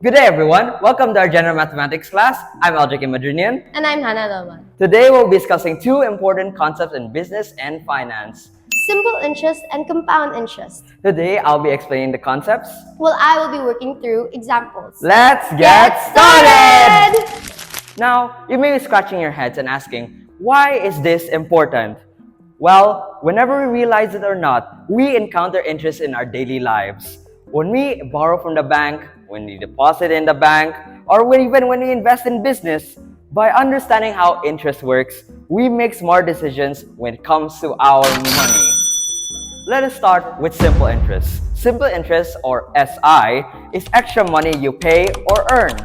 Good day, everyone. Welcome to our General Mathematics class. I'm Aljakim Madrinian. And I'm Hannah Laman. Today, we'll be discussing two important concepts in business and finance. Simple interest and compound interest. Today, I'll be explaining the concepts. Well, I will be working through examples. Let's get started! Now, you may be scratching your heads and asking, why is this important? Well, whenever we realize it or not, we encounter interest in our daily lives. When we borrow from the bank, when we deposit in the bank, or even when we invest in business, by understanding how interest works, we make smart decisions when it comes to our money. Let us start with simple interest. Simple interest, or SI, is extra money you pay or earn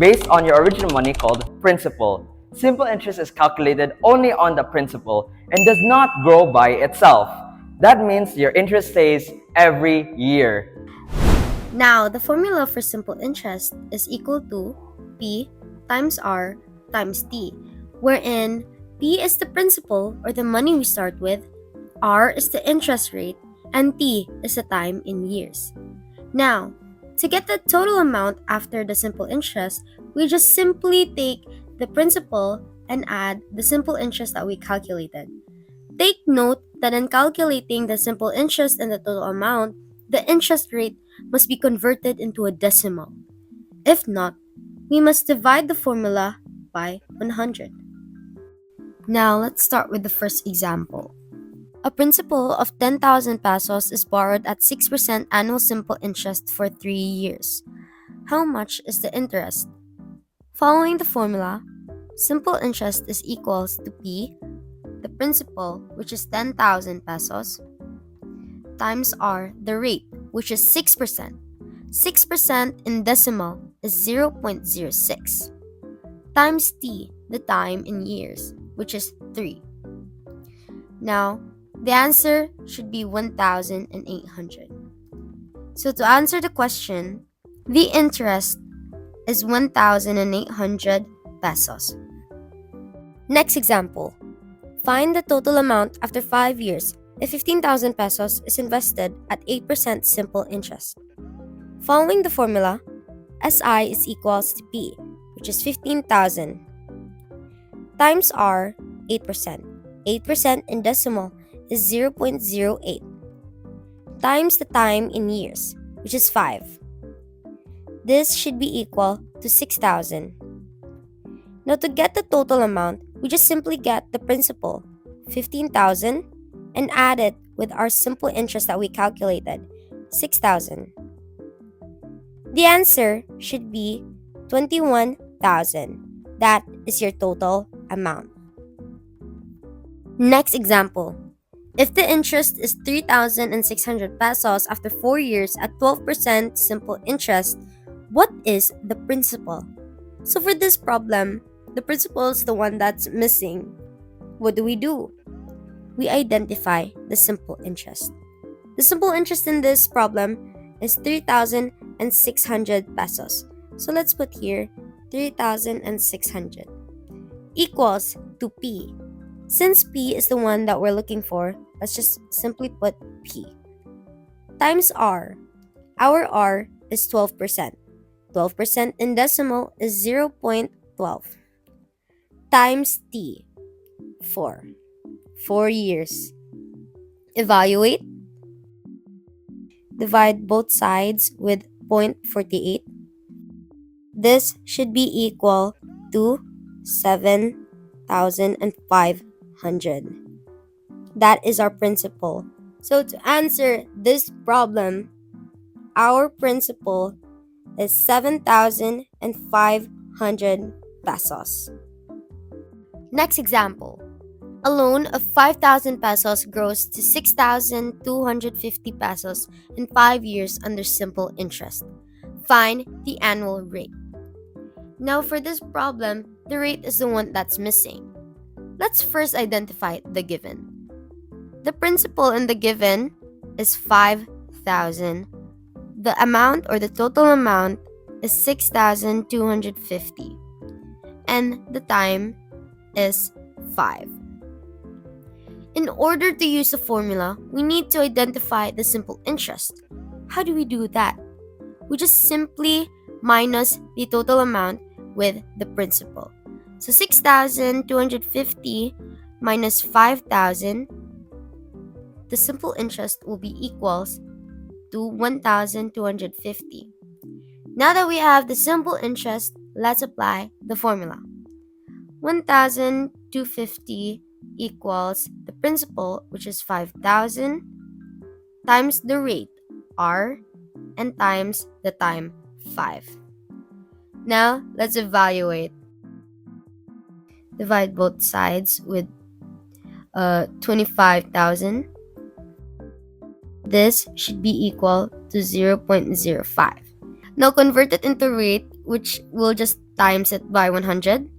based on your original money called principal. Simple interest is calculated only on the principal and does not grow by itself. That means your interest stays every year. Now, the formula for simple interest is equal to P times R times T, wherein P is the principal or the money we start with, R is the interest rate, and T is the time in years. Now, to get the total amount after the simple interest, we just simply take the principal and add the simple interest that we calculated. Take note that in calculating the simple interest and the total amount, the interest rate must be converted into a decimal. If not, we must divide the formula by 100. Now, let's start with the first example. A principal of 10,000 pesos is borrowed at 6% annual simple interest for 3 years. How much is the interest? Following the formula, simple interest is equals to P, the principal, which is 10,000 pesos, times R, the rate, which is 6%. 6% in decimal is 0.06, times T, the time in years, which is 3. Now, the answer should be 1,800. So to answer the question, the interest is 1,800 pesos. Next example. Find the total amount after 5 years if 15,000 pesos is invested at 8% simple interest. Following the formula, SI is equals to P, which is 15,000, times R, 8%. 8% in decimal is 0.08, times the time in years, which is 5. This should be equal to 6,000. Now to get the total amount, we just simply get the principal, 15,000, and add it with our simple interest that we calculated, 6,000. The answer should be 21,000. That is your total amount. Next example. If the interest is 3,600 pesos after 4 years at 12% simple interest, what is the principal? So for this problem, the principal is the one that's missing. What do? We identify the simple interest. The simple interest in this problem is 3,600 pesos. So let's put here 3,600 equals to P. Since P is the one that we're looking for, let's just simply put P times R. Our R is 12%. 12% in decimal is 0.12 times T, 4. 4 years. Evaluate. Divide both sides with 0.48. This should be equal to 7,500. That is our principal. So to answer this problem, our principal is 7,500 pesos. Next example. A loan of 5,000 pesos grows to 6,250 pesos in 5 years under simple interest. Find the annual rate. Now for this problem, the rate is the one that's missing. Let's first identify the given. The principal in the given is 5,000. The amount or the total amount is 6,250. And the time is 5. In order to use the formula, we need to identify the simple interest. How do we do that? We just simply minus the total amount with the principal. So 6,250 minus 5,000, the simple interest will be equals to 1,250. Now that we have the simple interest, let's apply the formula. 1,250 equals the principal, which is 5,000, times the rate, R, and times the time, 5. Now, let's evaluate. Divide both sides with 25,000. This should be equal to 0.05. Now convert it into rate, which will just times it by 100.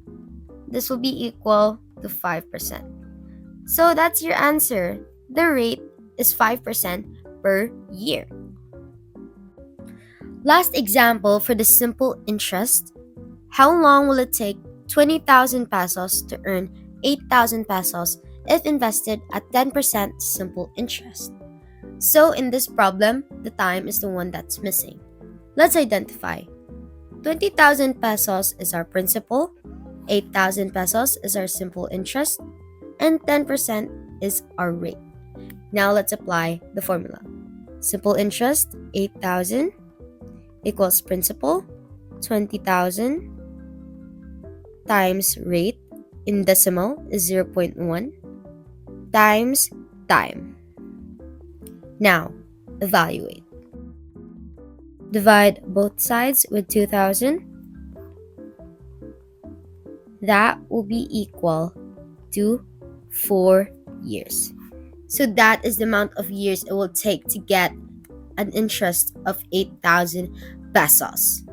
This will be equal to 5%. So that's your answer. The rate is 5% per year. Last example for the simple interest. How long will it take 20,000 pesos to earn 8,000 pesos if invested at 10% simple interest? So in this problem, the time is the one that's missing. Let's identify. 20,000 pesos is our principal, 8,000 pesos is our simple interest, and 10% is our rate. Now let's apply the formula. Simple interest, 8,000 equals principal, 20,000 times rate in decimal is 0.1 times time. Now, evaluate. Divide both sides with 2,000. That will be equal to 4 years. So that is the amount of years it will take to get an interest of 8,000 pesos.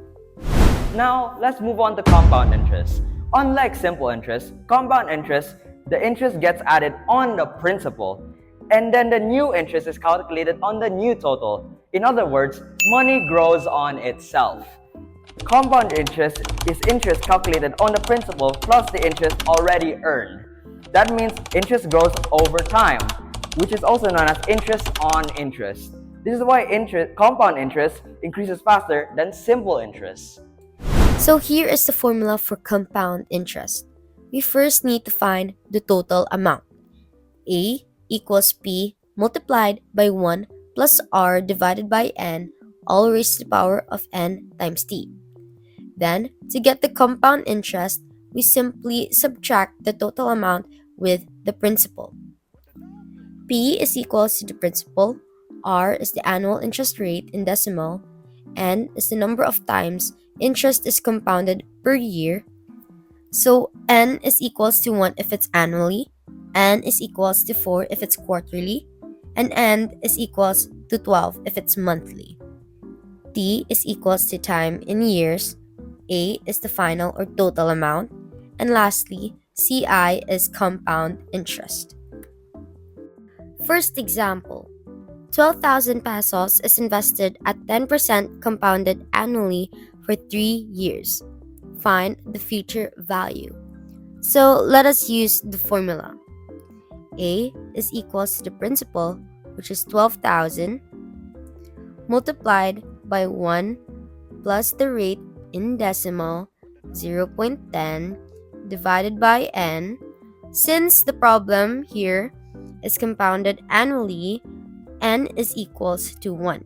Now, let's move on to compound interest. Unlike simple interest, compound interest, the interest gets added on the principal, and then the new interest is calculated on the new total. In other words, money grows on itself. Compound interest is interest calculated on the principal plus the interest already earned. That means interest grows over time, which is also known as interest on interest. This is why compound interest increases faster than simple interest. So here is the formula for compound interest. We first need to find the total amount. A equals P multiplied by 1 plus R divided by N, all raised to the power of N times T. Then, to get the compound interest, we simply subtract the total amount with the principal. P is equals to the principal, R is the annual interest rate in decimal, N is the number of times interest is compounded per year. So N is equals to 1 if it's annually, N is equals to 4 if it's quarterly, and N is equals to 12 if it's monthly. T is equals to time in years, A is the final or total amount, and lastly, CI is compound interest. First example, 12,000 pesos is invested at 10% compounded annually for 3 years. Find the future value. So let us use the formula. A is equals to the principal, which is 12,000, multiplied by 1 plus the rate in decimal, 0.10, divided by N. Since the problem here is compounded annually, N is equals to 1.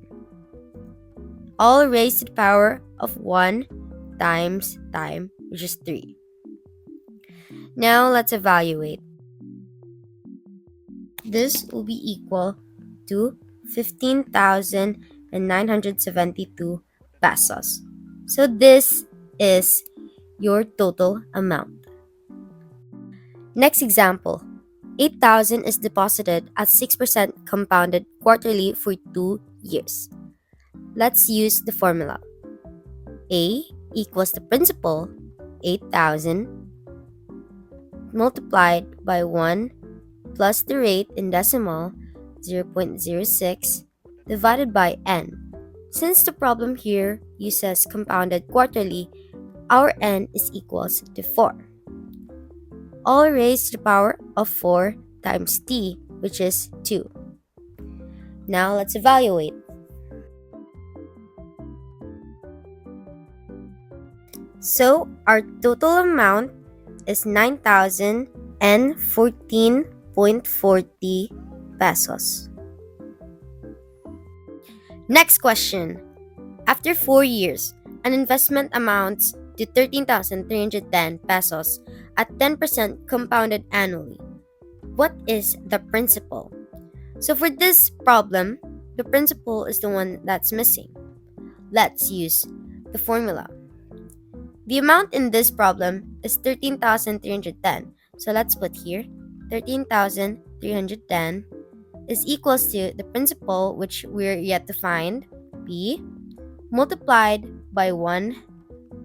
All raised to the power of 1 times time, which is 3. Now let's evaluate. This will be equal to 15,972 pesos. So this is your total amount. Next example, 8,000 is deposited at 6% compounded quarterly for 2 years. Let's use the formula. A equals the principal, 8,000, multiplied by 1 plus the rate in decimal, 0.06, divided by N. Since the problem here uses compounded quarterly, our N is equals to 4. All raised to the power of 4 times T, which is 2. Now let's evaluate. So our total amount is 9,014.40 pesos. Next question. After 4 years, an investment amounts to 13,310 pesos at 10% compounded annually. What is the principal? So for this problem, the principal is the one that's missing. Let's use the formula. The amount in this problem is 13,310. So let's put here 13,310 is equals to the principal, which we're yet to find, P, multiplied by 1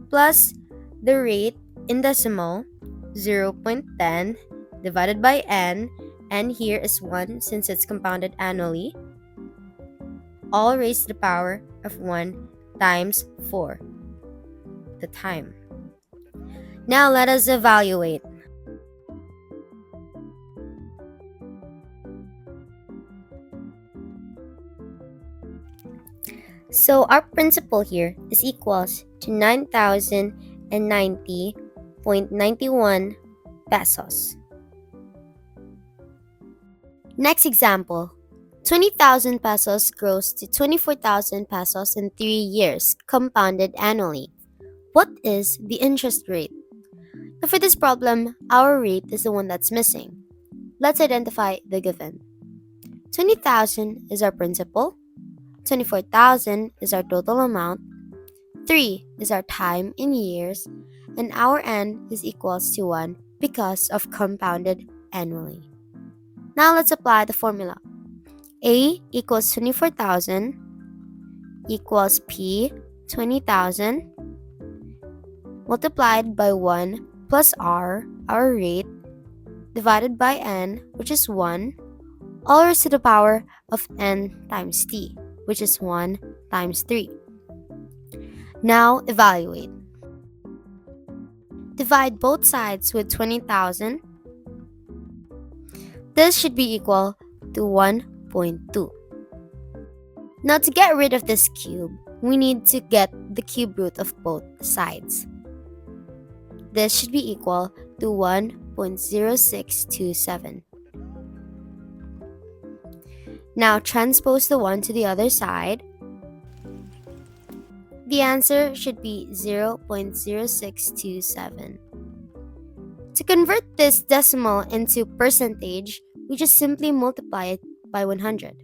plus the rate in decimal, 0.10, divided by n, and here is 1 since it's compounded annually, all raised to the power of 1 times 4, the time. Now let us evaluate. So our principal here is equals to 9,090.91 pesos. Next example. 20,000 pesos grows to 24,000 pesos in 3 years, compounded annually. What is the interest rate? Now for this problem, our rate is the one that's missing. Let's identify the given. 20,000 is our principal, 24,000 is our total amount, 3 is our time in years, and our n is equals to 1 because of compounded annually. Now let's apply the formula. A equals 24,000 equals P 20,000 multiplied by 1 plus R, our rate, divided by n, which is 1, all raised to the power of n times t, which is 1 times 3. Now evaluate. Divide both sides with 20,000. This should be equal to 1.2. Now to get rid of this cube, we need to get the cube root of both sides. This should be equal to 1.0627. Now transpose the 1 to the other side. The answer should be 0.0627. To convert this decimal into percentage, we just simply multiply it by 100.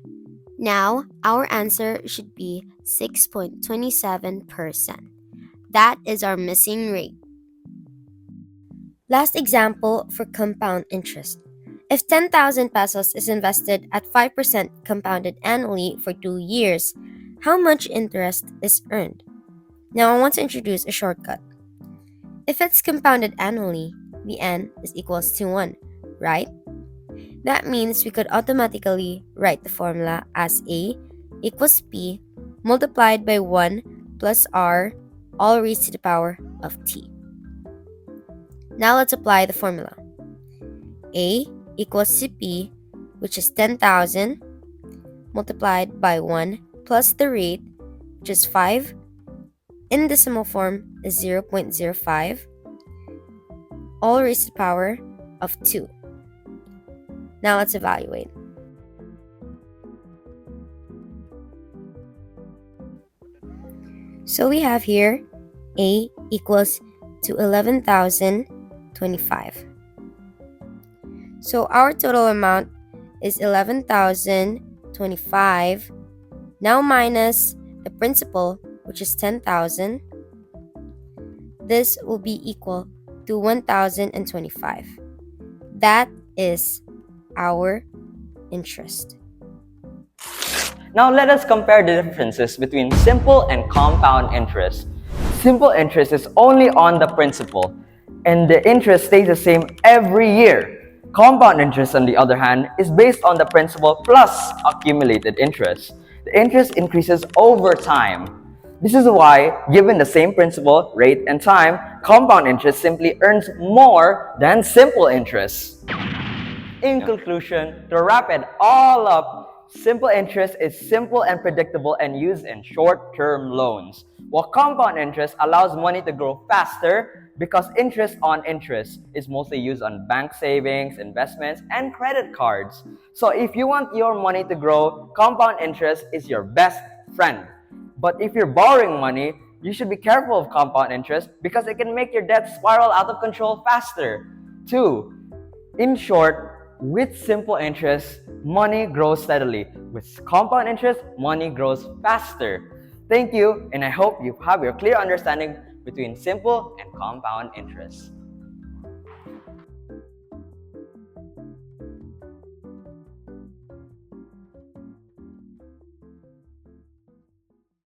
Now, our answer should be 6.27%. That is our missing rate. Last example for compound interest. If 10,000 pesos is invested at 5% compounded annually for 2 years, how much interest is earned? Now I want to introduce a shortcut. If it's compounded annually, the n is equals to 1, right? That means we could automatically write the formula as A equals P multiplied by 1 plus R, all raised to the power of t. Now let's apply the formula. A equals to P, which is 10,000, multiplied by 1 plus the rate, which is 5, in decimal form is 0.05, all raised to the power of 2. Now let's evaluate. So we have here A equals to 11,025. So our total amount is 11,025. Now minus the principal, which is 10,000. This will be equal to 1,025. That is our interest. Now let us compare the differences between simple and compound interest. Simple interest is only on the principal, and the interest stays the same every year. Compound interest, on the other hand, is based on the principal plus accumulated interest. The interest increases over time. This is why, given the same principal, rate, and time, compound interest simply earns more than simple interest. In conclusion, to wrap it all up, Simple interest is simple and predictable and used in short-term loans, while compound interest allows money to grow faster because interest on interest is mostly used on bank savings, investments, and credit cards. So if you want your money to grow, compound interest is your best friend. But if you're borrowing money, you should be careful of compound interest because it can make your debt spiral out of control faster. 2. In short, with simple interest, money grows steadily. With compound interest, money grows faster. Thank you, and I hope you have your clear understanding between simple and compound interest.